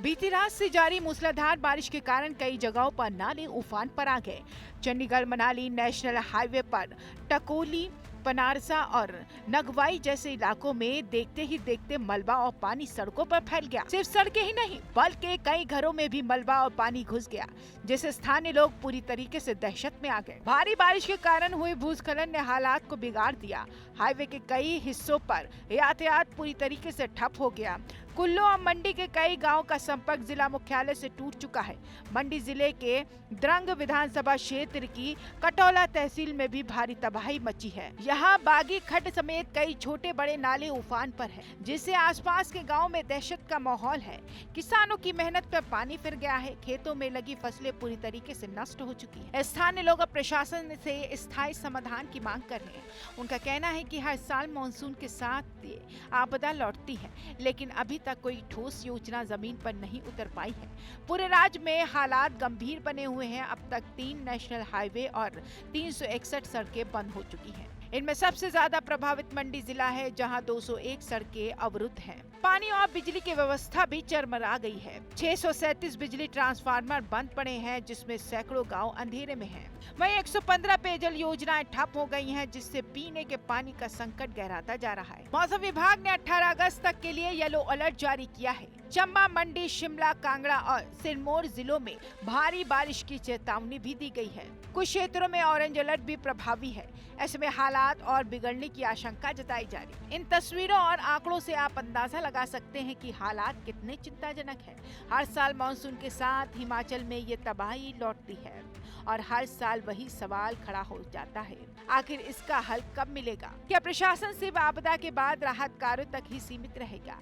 बीती रात से जारी मूसलाधार बारिश के कारण कई जगहों पर नाले उफान पर आ गए। चंडीगढ़ मनाली नेशनल हाईवे पर टकोली, पनारसा और नगवाई जैसे इलाकों में देखते ही देखते मलबा और पानी सड़कों पर फैल गया। सिर्फ सड़कें ही नहीं बल्कि कई घरों में भी मलबा और पानी घुस गया, जिससे स्थानीय लोग पूरी तरीके से दहशत में आ गए। भारी बारिश के कारण हुए भूस्खलन ने हालात को बिगाड़ दिया। हाईवे के कई हिस्सों पर यातायात पूरी तरीके से ठप हो गया। कुल्लू और मंडी के कई गांव का संपर्क जिला मुख्यालय से टूट चुका है। मंडी जिले के द्रंग विधानसभा क्षेत्र की कटौला तहसील में भी भारी तबाही मची है। यहाँ बागी खड्ड समेत कई छोटे बड़े नाले उफान पर है, जिससे आसपास के गांव में दहशत का माहौल है। किसानों की मेहनत पर पानी फिर गया है। खेतों में लगी फसलें पूरी तरीके से नष्ट हो चुकी है। स्थानीय लोग अब प्रशासन से स्थायी समाधान की मांग कर रहे हैं। उनका कहना है कि हर साल मानसून के साथ ये आपदा लौटती है, लेकिन अभी तक कोई ठोस योजना जमीन पर नहीं उतर पाई है। पूरे राज्य में हालात गंभीर बने हुए हैं। अब तक 3 नेशनल हाईवे और 361 सड़कें बंद हो चुकी हैं। इनमें सबसे ज्यादा प्रभावित मंडी जिला है, जहां 201 सड़कें अवरुद्ध हैं। पानी और बिजली की व्यवस्था भी चरमरा गई है। 637 बिजली ट्रांसफार्मर बंद पड़े हैं, जिसमें सैकड़ों गांव अंधेरे में हैं। वहीं 115 पेयजल योजनाएं ठप हो गई हैं, जिससे पीने के पानी का संकट गहराता जा रहा है। मौसम विभाग ने 18 अगस्त तक के लिए येलो अलर्ट जारी किया है। चंबा, मंडी, शिमला, कांगड़ा और सिरमौर जिलों में भारी बारिश की चेतावनी भी दी गई है। कुछ क्षेत्रों में ऑरेंज अलर्ट भी प्रभावी है। ऐसे में हालात और बिगड़ने की आशंका जताई जा रही है। इन तस्वीरों और आंकड़ों से आप अंदाजा लगा सकते हैं कि हालात कितने चिंताजनक है। हर साल मानसून के साथ हिमाचल में ये तबाही लौटती है और हर साल वही सवाल खड़ा हो जाता है, आखिर इसका हल कब मिलेगा? क्या प्रशासन सिर्फ आपदा के बाद राहत कार्यों तक ही सीमित रहेगा,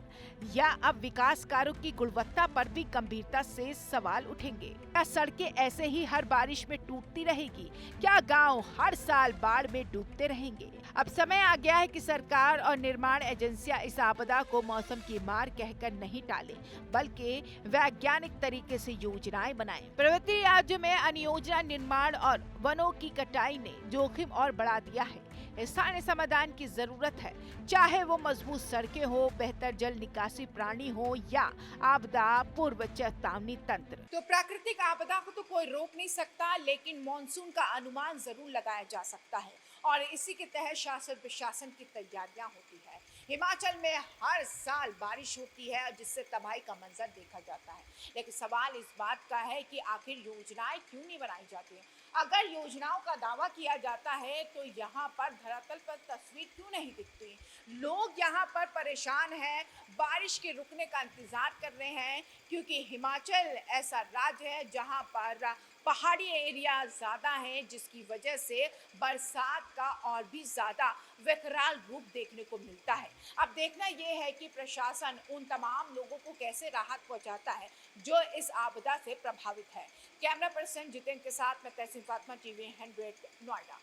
या अब विकास कार्यों की गुणवत्ता पर भी गंभीरता से सवाल उठेंगे? क्या सड़कें ऐसे ही हर बारिश में टूटती रहेगी? क्या गांव हर साल बाढ़ में डूबते रहेंगे? अब समय आ गया है कि सरकार और निर्माण एजेंसियां इस आपदा को मौसम की मार कहकर नहीं टालें, बल्कि वैज्ञानिक तरीके से योजनाएं बनाएं। पर्वतीय राज्यों में अनियोजना निर्माण और वनों की कटाई ने जोखिम और बढ़ा दिया है। स्थानीय समाधान की जरूरत है, चाहे वो मजबूत सड़कें हो, बेहतर जल निकासी प्रणाली हो या आपदा पूर्व चेतावनी तंत्र। तो प्राकृतिक आपदा को तो कोई रोक नहीं सकता, लेकिन मॉनसून का अनुमान जरूर लगाया जा सकता है और इसी के तहत शासन प्रशासन की तैयारियां होती है। हिमाचल में हर साल बारिश होती है, जिससे तबाही का मंजर देखा जाता है। लेकिन सवाल इस बात का है कि आखिर योजनाएं क्यों नहीं बनाई जाती हैं? अगर योजनाओं का दावा किया जाता है तो यहाँ पर धरातल पर तस्वीर क्यों नहीं दिखती? लोग यहाँ पर परेशान हैं, बारिश के रुकने का इंतजार कर रहे हैं, क्योंकि हिमाचल ऐसा राज्य है जहाँ पर पहाड़ी एरिया ज़्यादा है, जिसकी वजह से बरसात का और भी ज़्यादा विकराल रूप देखने को मिलता है। अब देखना ये है कि प्रशासन उन तमाम लोगों को कैसे राहत पहुंचाता है जो इस आपदा से प्रभावित है। कैमरा पर्सन जितेंद्र के साथ मैं तहसीन फातिमा, टीवी 100 नोएडा।